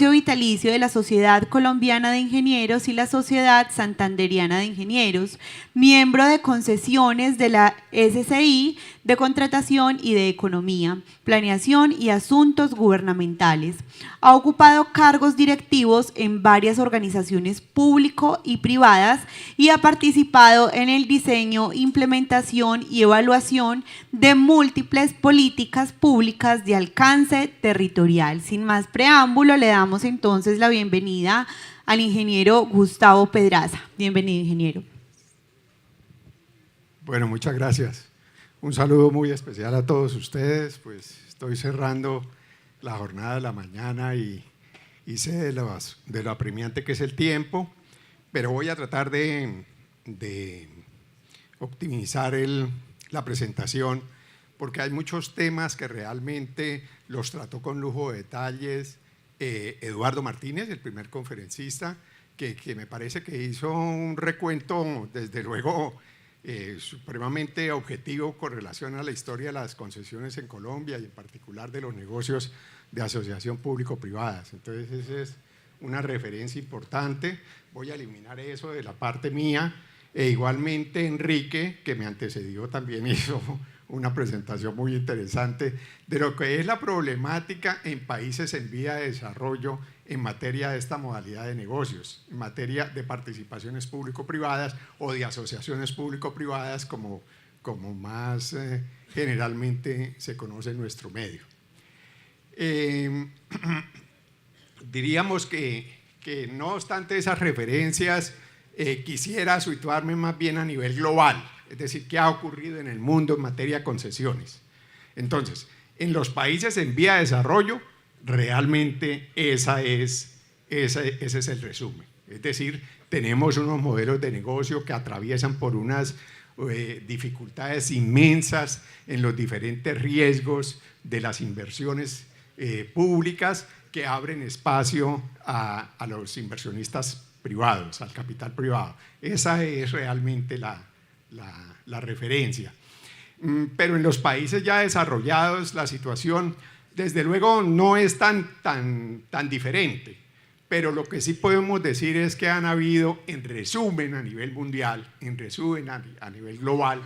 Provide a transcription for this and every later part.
socio vitalicio de la Sociedad Colombiana de Ingenieros y la Sociedad Santanderiana de Ingenieros, miembro de concesiones de la SCI de Contratación y de Economía, Planeación y Asuntos Gubernamentales. Ha ocupado cargos directivos en varias organizaciones público y privadas y ha participado en el diseño, implementación y evaluación de múltiples políticas públicas de alcance territorial. Sin más preámbulo, le damos entonces la bienvenida al ingeniero Gustavo Pedraza. Bienvenido, ingeniero. Bueno, muchas gracias. Un saludo muy especial a todos ustedes. Pues estoy cerrando la jornada de la mañana y sé de lo apremiante que es el tiempo, pero voy a tratar de optimizar la presentación, porque hay muchos temas que realmente los trató con lujo de detalles Eduardo Martínez, el primer conferencista, que me parece que hizo un recuento, desde luego, supremamente objetivo con relación a la historia de las concesiones en Colombia y en particular de los negocios de asociación público-privadas. Entonces, esa es una referencia importante. Voy a eliminar eso de la parte mía. Igualmente, Enrique, que me antecedió, también hizo una presentación muy interesante de lo que es la problemática en países en vía de desarrollo en materia de esta modalidad de negocios, en materia de participaciones público-privadas o de asociaciones público-privadas como más generalmente se conoce en nuestro medio. Diríamos que no obstante esas referencias, quisiera situarme más bien a nivel global, es decir, qué ha ocurrido en el mundo en materia de concesiones. Entonces, en los países en vía de desarrollo, realmente ese es el resumen. Es decir, tenemos unos modelos de negocio que atraviesan por unas dificultades inmensas en los diferentes riesgos de las inversiones públicas que abren espacio a los inversionistas privados, al capital privado. Esa es realmente la referencia. Pero en los países ya desarrollados la situación desde luego no es tan diferente, pero lo que sí podemos decir es que han habido, en resumen a nivel mundial, en resumen a nivel global,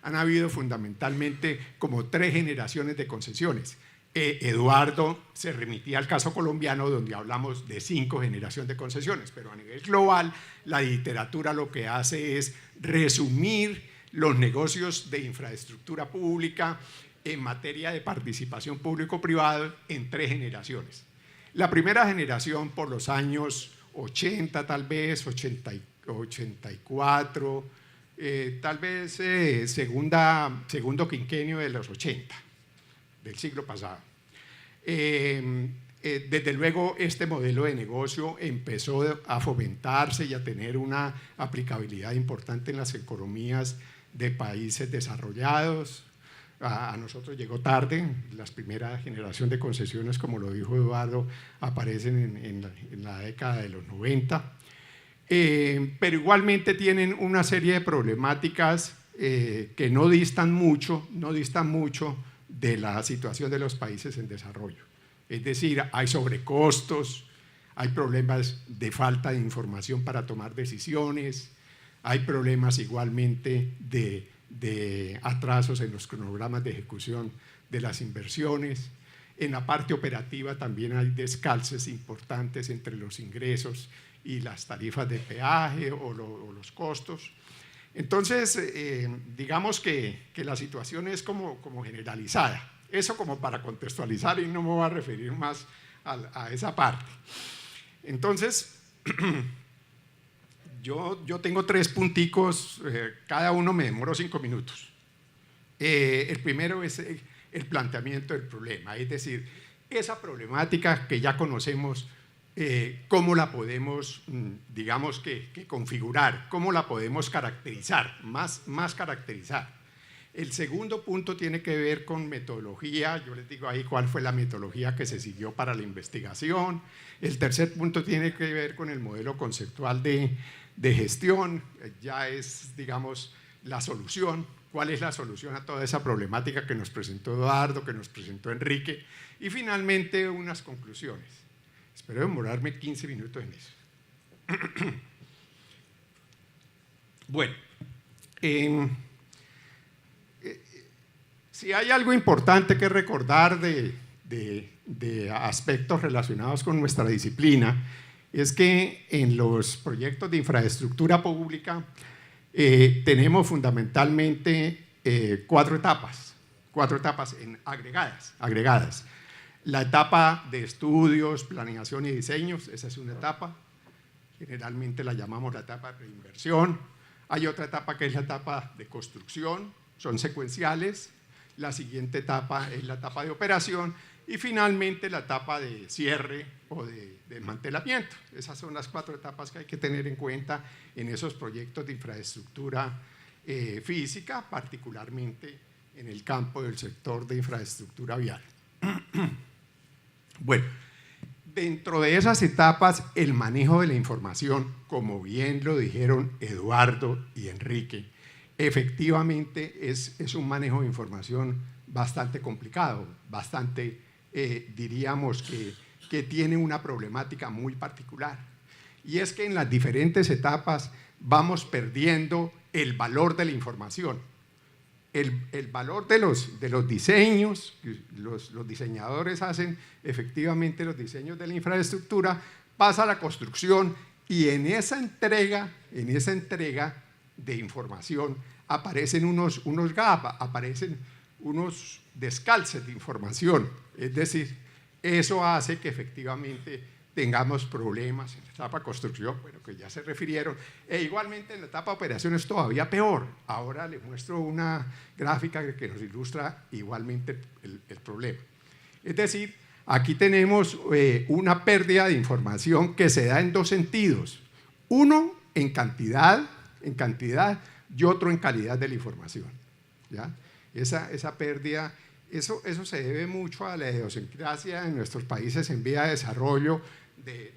han habido fundamentalmente como 3 generaciones de concesiones. Eduardo se remitía al caso colombiano, donde hablamos de 5 generaciones de concesiones, pero a nivel global la literatura lo que hace es resumir los negocios de infraestructura pública en materia de participación público-privada en 3 generaciones. La primera generación por los años 80, tal vez, 84, tal vez segundo quinquenio de los 80, del siglo pasado. Desde luego este modelo de negocio empezó a fomentarse y a tener una aplicabilidad importante en las economías de países desarrollados. A nosotros llegó tarde, las primeras generaciones de concesiones, como lo dijo Eduardo, aparecen en la década de los 90, pero igualmente tienen una serie de problemáticas que no distan mucho de la situación de los países en desarrollo. Es decir, hay sobrecostos, hay problemas de falta de información para tomar decisiones, hay problemas igualmente de atrasos en los cronogramas de ejecución de las inversiones. En la parte operativa también hay descalces importantes entre los ingresos y las tarifas de peaje o los costos. Entonces, digamos que la situación es como generalizada. Eso como para contextualizar, y no me voy a referir más a esa parte. Entonces, yo tengo 3 punticos, cada uno me demoro 5 minutos. El primero es el planteamiento del problema, es decir, esa problemática que ya conocemos, cómo la podemos, digamos que configurar, cómo la podemos caracterizar, más caracterizar. El segundo punto tiene que ver con metodología. Yo les digo ahí cuál fue la metodología que se siguió para la investigación. El tercer punto tiene que ver con el modelo conceptual de gestión. Ya es, digamos, la solución. ¿Cuál es la solución a toda esa problemática que nos presentó Eduardo, que nos presentó Enrique? Y finalmente unas conclusiones. Espero demorarme 15 minutos en eso. Bueno, si hay algo importante que recordar de aspectos relacionados con nuestra disciplina, es que en los proyectos de infraestructura pública tenemos fundamentalmente cuatro etapas agregadas. La etapa de estudios, planeación y diseños, esa es una etapa, generalmente la llamamos la etapa de preinversión. Hay otra etapa que es la etapa de construcción, son secuenciales. La siguiente etapa es la etapa de operación y finalmente la etapa de cierre o de desmantelamiento. Esas son las cuatro etapas que hay que tener en cuenta en esos proyectos de infraestructura física, particularmente en el campo del sector de infraestructura vial. Bueno, dentro de esas etapas, el manejo de la información, como bien lo dijeron Eduardo y Enrique, efectivamente es un manejo de información bastante complicado, bastante, diríamos que tiene una problemática muy particular. Y es que en las diferentes etapas vamos perdiendo el valor de la información. El valor de los diseños, los diseñadores hacen efectivamente los diseños de la infraestructura, pasa a la construcción y en esa entrega de información aparecen unos gaps, aparecen unos descalces de información. Es decir, eso hace que efectivamente tengamos problemas en la etapa de construcción, bueno, que ya se refirieron, e igualmente en la etapa de operación es todavía peor. Ahora les muestro una gráfica que nos ilustra igualmente el problema. Es decir, aquí tenemos una pérdida de información que se da en dos sentidos. Uno, en cantidad y otro en calidad de la información. ¿Ya? Esa pérdida, eso se debe mucho a la idiosincrasia en nuestros países en vía de desarrollo,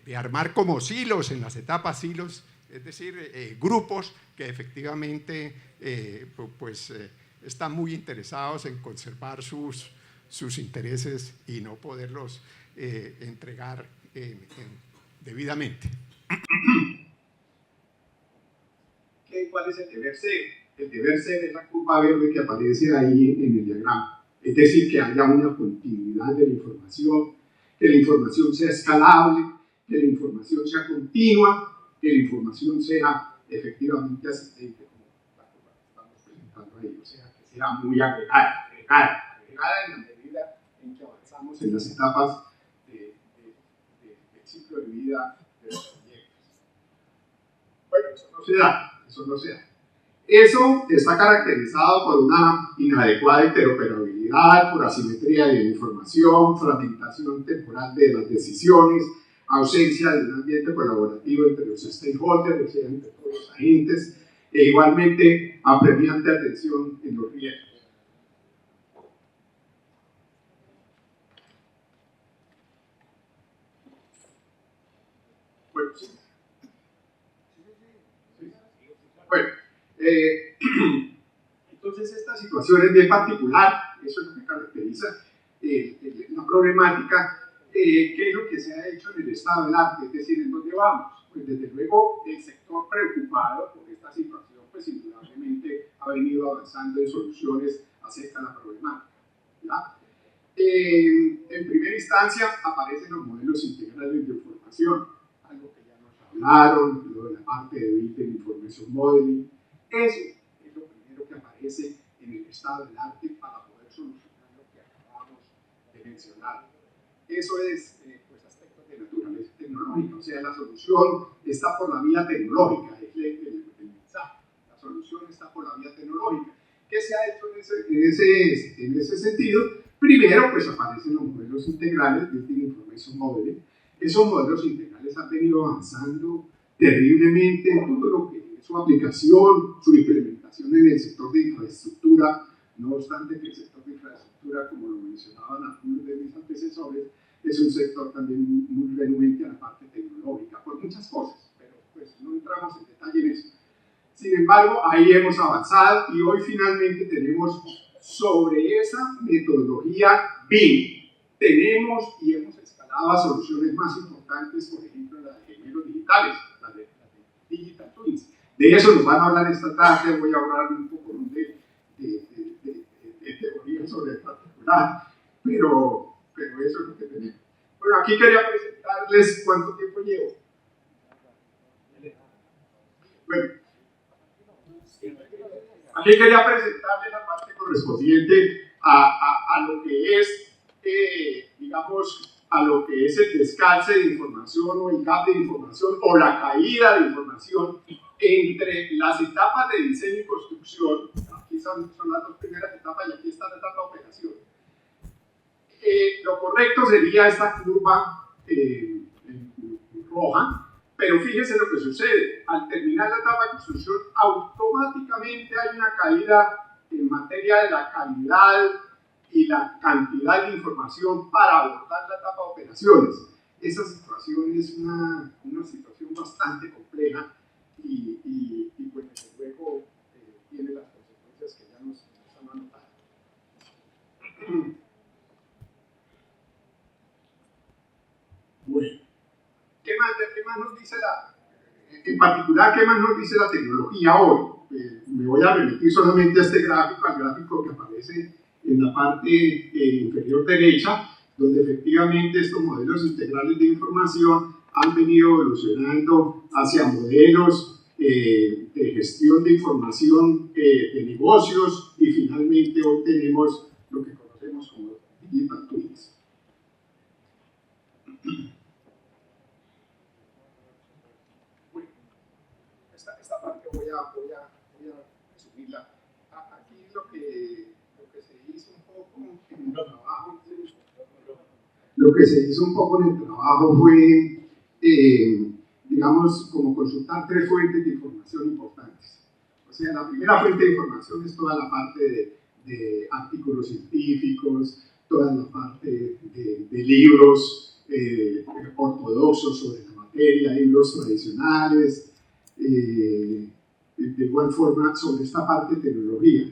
de armar como silos en las etapas silos, es decir, grupos que efectivamente están muy interesados en conservar sus intereses y no poderlos entregar debidamente. ¿Cuál es el deber ser? El deber ser es la curva verde que aparece ahí en el diagrama. Es decir, que haya una continuidad de la información, que la información sea escalable, que la información sea continua, que la información sea efectivamente ascendente, como la curva que estamos presentando ahí, o sea, que sea muy agregada en la medida en que avanzamos en las etapas del ciclo de vida de los proyectos. Bueno, eso no se da. Eso está caracterizado por una inadecuada interoperabilidad, por asimetría de la información, fragmentación temporal de las decisiones, ausencia de un ambiente colaborativo entre los stakeholders, o sea, entre todos los agentes, e igualmente apremiante atención en los riesgos. Bueno, sí. Bueno, entonces esta situación es bien particular, eso es lo que caracteriza la problemática. ¿Qué es lo que se ha hecho en el estado del arte? Es decir, ¿en dónde vamos? Pues desde luego el sector preocupado por esta situación, pues indudablemente ha venido avanzando en soluciones acerca de la problemática. ¿Ya? En primera instancia aparecen los modelos integrales de información, algo que ya nos hablaron, lo de la parte de Data Information Modeling. Eso es lo primero que aparece en el estado del arte para poder solucionar lo que acabamos de mencionar. Eso es aspectos de naturaleza tecnológica, o sea, la solución está por la vía tecnológica, es el mensaje. La solución está por la vía tecnológica. ¿Qué se ha hecho en ese sentido? Primero, pues aparecen los modelos integrales, Data Information Modeling. Esos modelos integrales han venido avanzando terriblemente en todo lo que es su aplicación, su implementación en el sector de infraestructura. No obstante que el sector de infraestructura, como lo mencionaban algunos de mis antecesores, es un sector también muy renuente a la parte tecnológica, por muchas cosas, pero pues no entramos en detalle en eso. Sin embargo, ahí hemos avanzado y hoy finalmente tenemos sobre esa metodología BIM, tenemos y hemos escalado a soluciones más importantes importantes, por ejemplo, la de ingenieros digitales, la de Digital Twins. De eso nos van a hablar esta tarde. Voy a hablar un poco de teoría sobre el particular, pero eso es lo que tenemos. Bueno, aquí quería presentarles cuánto tiempo llevo. Bueno, aquí quería presentarles la parte correspondiente a lo que es, digamos, a lo que es el descalce de información o el gap de información o la caída de información entre las etapas de diseño y construcción. Aquí son las dos primeras etapas y aquí está la etapa de operación. Lo correcto sería esta curva roja, pero fíjense lo que sucede. Al terminar la etapa de construcción, automáticamente hay una caída en materia de la calidad y la cantidad de información para abordar la etapa de operaciones. Esa situación es una situación bastante compleja y pues desde luego tiene las consecuencias que ya nos han anotado. Bueno, ¿qué más nos dice en particular, qué más nos dice la tecnología hoy? Me voy a remitir solamente a este gráfico, al gráfico que aparece en la parte inferior derecha, donde efectivamente estos modelos integrales de información han venido evolucionando hacia modelos de gestión de información de negocios y finalmente hoy tenemos lo que conocemos como Digital Twins. Bueno, esta parte voy a resumirla. Aquí lo que se hizo un poco en el trabajo, fue, digamos, como consultar tres fuentes de información importantes. O sea, la primera fuente de información es toda la parte de artículos científicos, toda la parte de libros ortodoxos sobre la materia, libros tradicionales, de igual forma sobre esta parte de tecnología.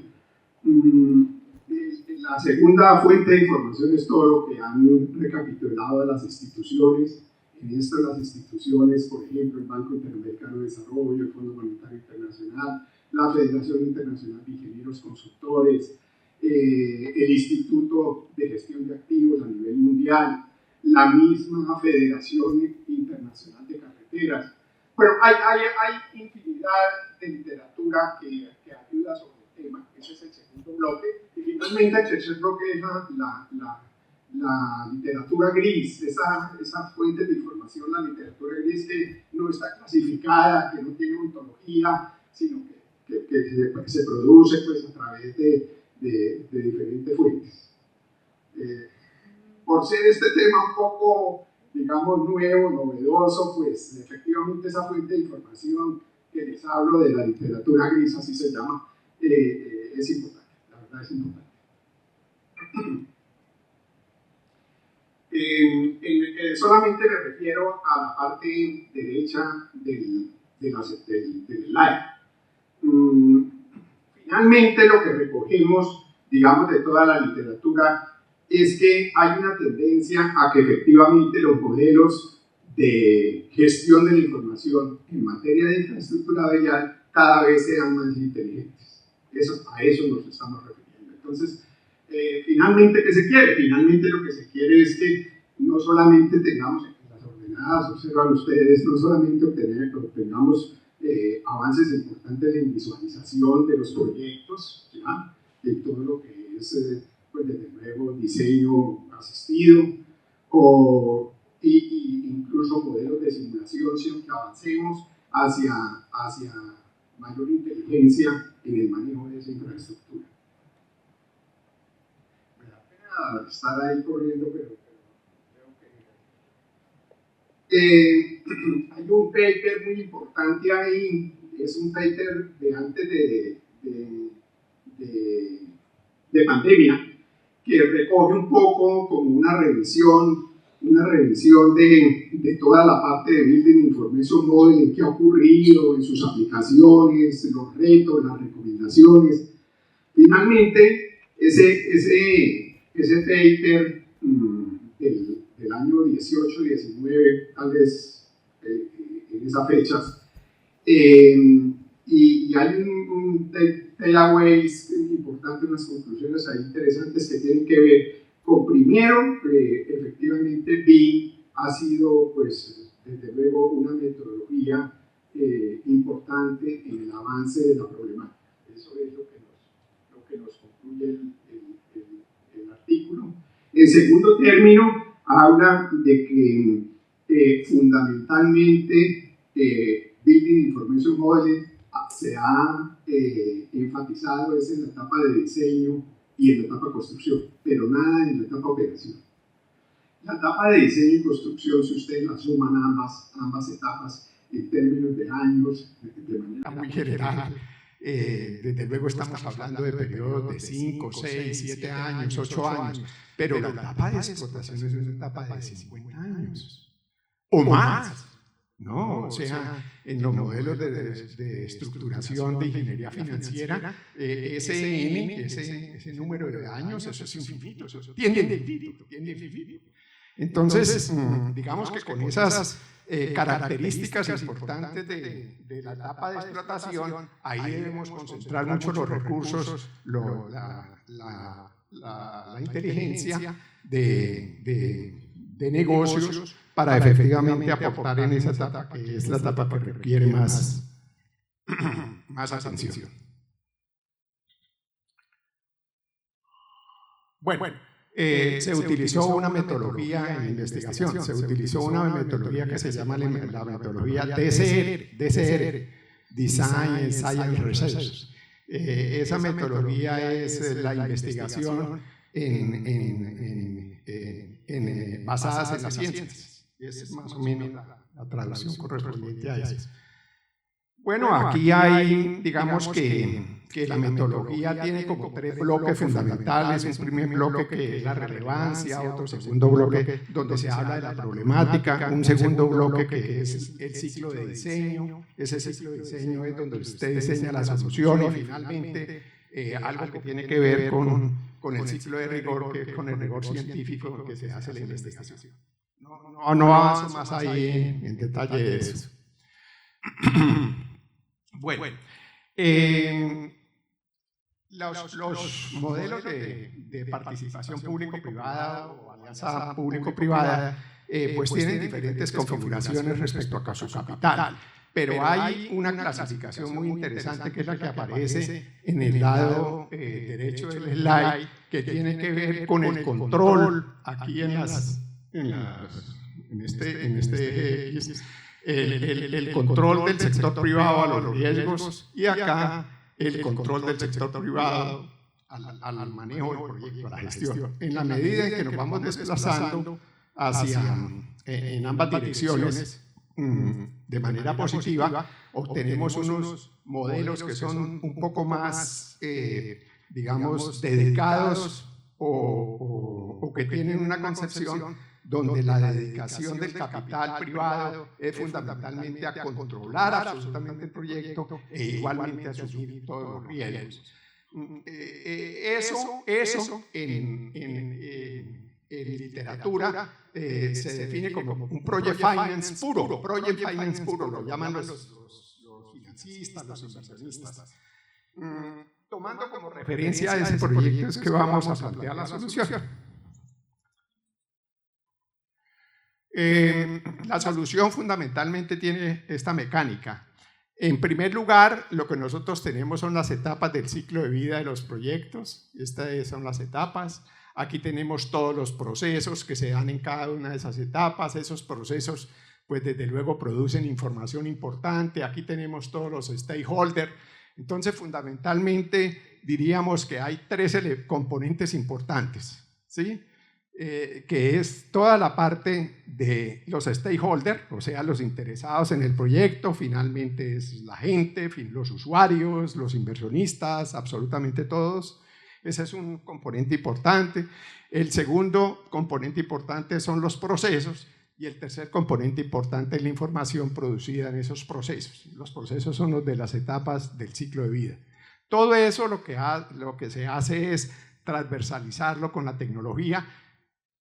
La segunda fuente de información es todo lo que han recapitulado de las instituciones. En esto las instituciones, por ejemplo, el Banco Interamericano de Desarrollo, el Fondo Monetario Internacional, la Federación Internacional de Ingenieros Consultores, el Instituto de Gestión de Activos a nivel mundial, la misma Federación Internacional de Carreteras. Bueno, hay infinidad de literatura que ayuda sobre el tema. Ese es el segundo bloque. Y finalmente el tercer bloque es la literatura gris, esa fuente de información, la literatura gris que no está clasificada, que no tiene ontología, sino que se produce pues, a través de diferentes fuentes. Por ser este tema un poco, digamos, nuevo, novedoso, pues efectivamente esa fuente de información que les hablo de la literatura gris, así se llama, es importante, la verdad es importante. Solamente me refiero a la parte derecha del slide. Finalmente, lo que recogemos, digamos, de toda la literatura es que hay una tendencia a que efectivamente los modelos de gestión de la información en materia de infraestructura vial cada vez sean más inteligentes. A eso nos estamos refiriendo. Entonces, finalmente, ¿qué se quiere? Finalmente lo que se quiere es que no solamente tengamos las ordenadas, observan ustedes, no solamente obtengamos avances importantes en visualización de los proyectos, ¿ya? De todo lo que es, pues desde luego, diseño asistido, y incluso modelos de simulación, sino que avancemos hacia mayor inteligencia en el manejo de esa infraestructura. Me da pena estar ahí corriendo, pero creo que... hay un paper muy importante ahí, es un paper de antes de pandemia, que recoge un poco como una revisión de toda la parte de Building Information Modeling que ha ocurrido en sus aplicaciones, los retos, las recomendaciones. Finalmente, ese paper del año 18, 19, tal vez en esas fechas. Y hay un takeaways importante, unas conclusiones ahí interesantes que tienen que ver con, primero, efectivamente BIM ha sido, pues, desde luego, una metodología importante en el avance de la problemática. Eso es lo que nos concluye el artículo. En segundo término, habla de que fundamentalmente Building Information Modeling se ha enfatizado es en la etapa de diseño y en la etapa de construcción, pero nada en la etapa de operación. La etapa de diseño y construcción, si ustedes la suman ambas etapas en términos de años, de manera muy general, desde luego estamos hablando de periodos de 5, 6, 7 años, 8 años, pero la etapa de explotación es una etapa de 50 años o más. No, o sea, en los modelos de estructuración de ingeniería financiera, ese número de años, eso es infinito, eso tiende infinito. Entonces, digamos que con esas características importantes de la etapa de explotación, ahí debemos concentrar mucho los recursos, la inteligencia de negocios para efectivamente aportar en esa etapa, que es la etapa que requiere más atención. Bueno, se utilizó una metodología en investigación, se utilizó una metodología que se llama la metodología DCR, Design Science Research. Esa metodología es la investigación basadas en las ciencias. Es más o menos la traducción correspondiente a eso. Bueno, aquí hay, digamos que la metodología tiene como 3 bloques fundamentales. Un primer bloque que es la relevancia, otro segundo bloque donde se habla de la problemática, un segundo bloque que es el ciclo de diseño. Ese ciclo de diseño es donde usted diseña la solución y finalmente algo que tiene que ver con el ciclo de rigor, con el rigor científico que se hace la investigación. No avanzo más ahí en detalle de eso. Bueno, los modelos de participación público-privada o alianza público-privada pues tienen diferentes configuraciones respecto a su capital, pero hay una clasificación muy interesante que es la que aparece en el lado derecho del slide, que tiene que ver con el control aquí en este X, el control del sector privado a los riesgos y acá el control del sector privado al manejo del proyecto, a la gestión. En la medida en que nos vamos desplazando en ambas direcciones de manera positiva, obtenemos unos modelos que son un poco más, digamos, dedicados o que tienen una concepción donde la dedicación del capital privado es fundamentalmente a controlar absolutamente el proyecto e igualmente a asumir todos los riesgos. Eso en literatura se define como un project finance puro, lo llaman los financistas, los inversionistas. Tomando como referencia a ese proyecto es que vamos a plantear la solución. La solución fundamentalmente tiene esta mecánica. En primer lugar, lo que nosotros tenemos son las etapas del ciclo de vida de los proyectos. Estas son las etapas. Aquí tenemos todos los procesos que se dan en cada una de esas etapas. Esos procesos, pues desde luego, producen información importante. Aquí tenemos todos los stakeholders. Entonces, fundamentalmente, diríamos que hay 3 componentes importantes, ¿sí? Que es toda la parte de los stakeholders, o sea, los interesados en el proyecto, finalmente es la gente, los usuarios, los inversionistas, absolutamente todos. Ese es un componente importante. El segundo componente importante son los procesos y el tercer componente importante es la información producida en esos procesos. Los procesos son los de las etapas del ciclo de vida. Todo eso lo que se hace es transversalizarlo con la tecnología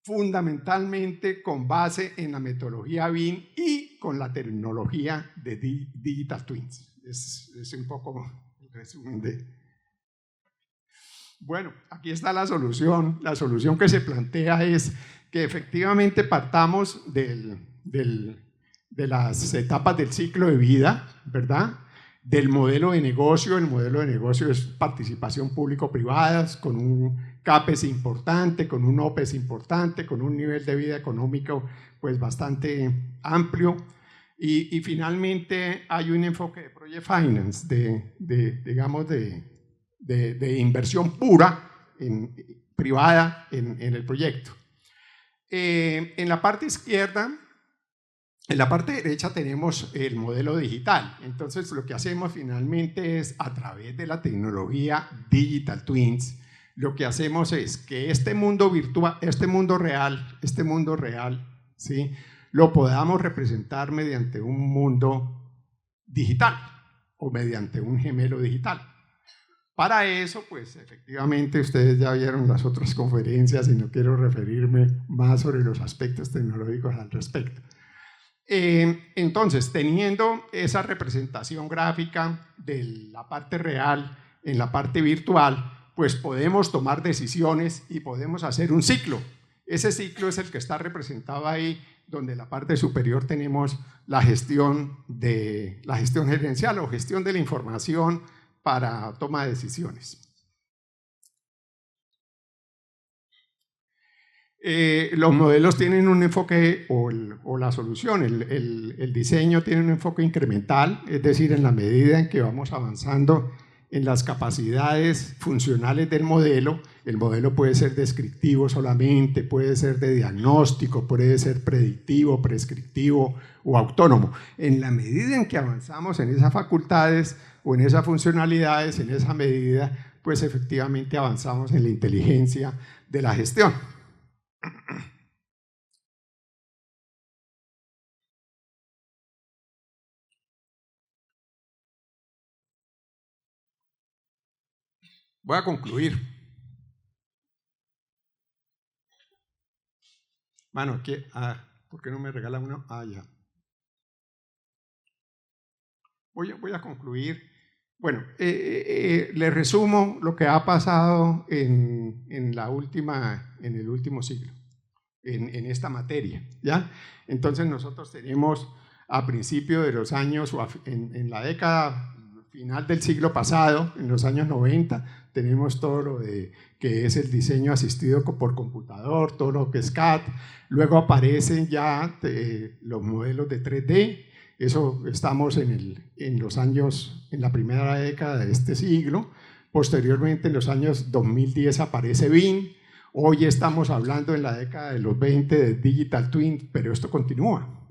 fundamentalmente con base en la metodología BIM y con la tecnología de Digital Twins. Es un poco el resumen de... Bueno, aquí está la solución. La solución que se plantea es que efectivamente partamos de las etapas del ciclo de vida, ¿verdad? Del modelo de negocio. El modelo de negocio es participación público-privada, con un CAPEX importante, con un OPEX importante, con un nivel de vida económico pues bastante amplio. Y finalmente hay un enfoque de Project Finance, digamos de inversión pura, privada en el proyecto. En la parte izquierda, en la parte derecha tenemos el modelo digital. Entonces lo que hacemos finalmente es, a través de la tecnología Digital Twins, lo que hacemos es que este mundo virtual, este mundo real, ¿sí?, lo podamos representar mediante un mundo digital o mediante un gemelo digital. Para eso, pues efectivamente ustedes ya vieron las otras conferencias y no quiero referirme más sobre los aspectos tecnológicos al respecto. Entonces, teniendo esa representación gráfica de la parte real en la parte virtual, pues podemos tomar decisiones y podemos hacer un ciclo. Ese ciclo es el que está representado ahí, donde en la parte superior tenemos la gestión gerencial o gestión de la información para toma de decisiones. Los modelos tienen un enfoque, o la solución, el diseño tiene un enfoque incremental, es decir, en la medida en que vamos avanzando en las capacidades funcionales del modelo, el modelo puede ser descriptivo solamente, puede ser de diagnóstico, puede ser predictivo, prescriptivo o autónomo. En la medida en que avanzamos en esas facultades o en esas funcionalidades, en esa medida, pues efectivamente avanzamos en la inteligencia de la gestión. Voy a concluir. Bueno, ¿por qué no me regala uno? Ya. Voy a concluir. Bueno, le resumo lo que ha pasado en el último siglo, en esta materia, ¿ya? Entonces nosotros tenemos a principios de los años, en la década final del siglo pasado, en los años 90, tenemos todo lo que es el diseño asistido por computador, todo lo que es CAD. Luego aparecen ya los modelos de 3D. Eso estamos en los años, en la primera década de este siglo. Posteriormente, en los años 2010 aparece BIM. Hoy estamos hablando en la década de los 20 de Digital Twin, pero esto continúa.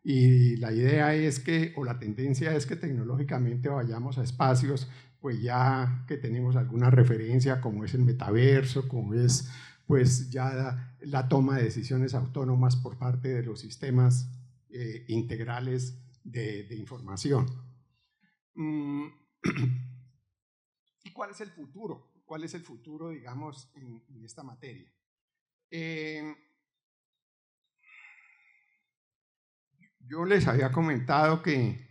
Y la idea es que, o la tendencia es que tecnológicamente vayamos a espacios, pues ya que tenemos alguna referencia, como es el metaverso, como es pues ya la toma de decisiones autónomas por parte de los sistemas integrales de información. ¿Y cuál es el futuro? ¿Cuál es el futuro, digamos, en esta materia? Yo les había comentado que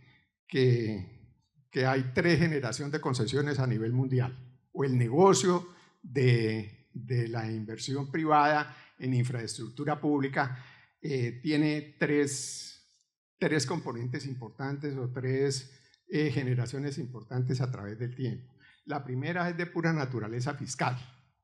hay 3 generaciones de concesiones a nivel mundial, o el negocio de la inversión privada en infraestructura pública tiene tres componentes importantes o 3 generaciones importantes a través del tiempo. La primera es de pura naturaleza fiscal,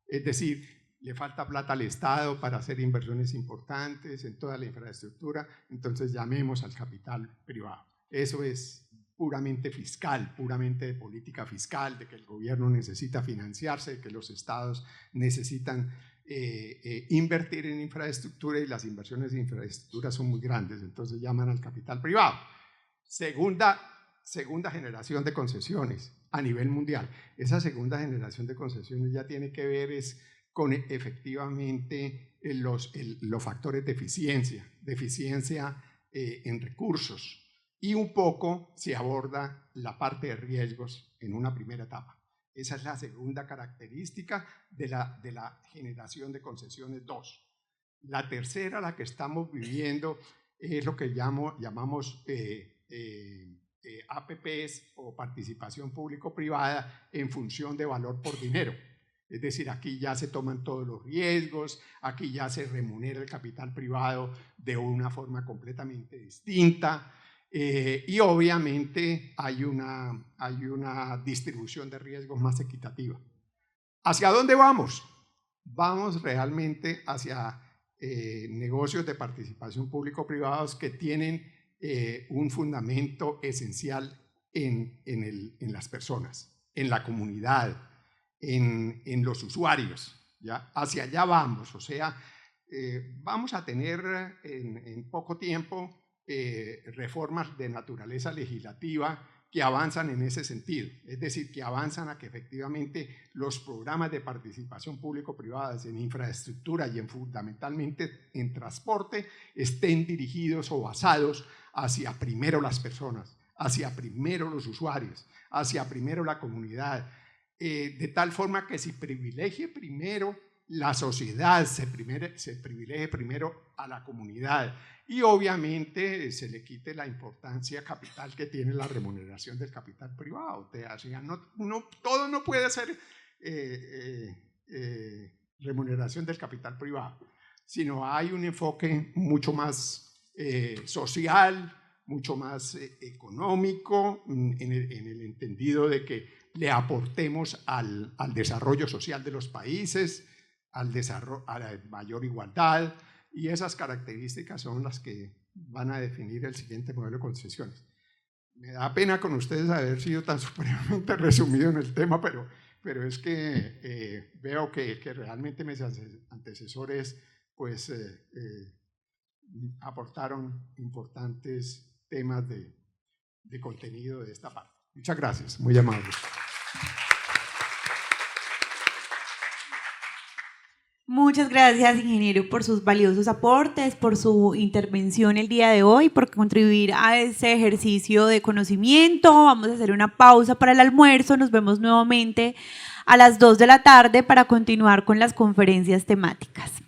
es decir, le falta plata al Estado para hacer inversiones importantes en toda la infraestructura, entonces llamemos al capital privado. Eso es puramente fiscal, puramente de política fiscal, de que el gobierno necesita financiarse, de que los estados necesitan invertir en infraestructura y las inversiones de infraestructura son muy grandes, entonces llaman al capital privado. Segunda generación de concesiones a nivel mundial. Esa segunda generación de concesiones ya tiene que ver con efectivamente los factores de eficiencia en recursos, y un poco se aborda la parte de riesgos en una primera etapa. Esa es la segunda característica de la generación de concesiones 2. La tercera, la que estamos viviendo, es lo que llamamos APPs o participación público-privada en función de valor por dinero. Es decir, aquí ya se toman todos los riesgos, aquí ya se remunera el capital privado de una forma completamente distinta y obviamente hay una distribución de riesgos más equitativa. ¿Hacia dónde vamos? Vamos realmente hacia negocios de participación público-privados que tienen un fundamento esencial en las personas, en la comunidad, en los usuarios. ¿Ya? Hacia allá vamos, o sea, vamos a tener en poco tiempo reformas de naturaleza legislativa que avanzan en ese sentido, es decir, que avanzan a que efectivamente los programas de participación público-privadas en infraestructura y fundamentalmente en transporte estén dirigidos o basados hacia primero las personas, hacia primero los usuarios, hacia primero la comunidad, de tal forma que se privilegie primero la sociedad, se privilegie primero a la comunidad y obviamente se le quite la importancia capital que tiene la remuneración del capital privado. O sea, todo no puede ser remuneración del capital privado, sino hay un enfoque mucho más social, mucho más económico, en el entendido de que le aportemos al desarrollo social de los países, a la mayor igualdad, y esas características son las que van a definir el siguiente modelo de concesiones. Me da pena con ustedes haber sido tan supremamente resumido en el tema, pero es que veo que realmente mis antecesores pues, aportaron importantes temas de contenido de esta parte. Muchas gracias, muy amables. Muchas gracias, ingeniero, por sus valiosos aportes, por su intervención el día de hoy, por contribuir a ese ejercicio de conocimiento. Vamos a hacer una pausa para el almuerzo. Nos vemos nuevamente a las 2 de la tarde para continuar con las conferencias temáticas.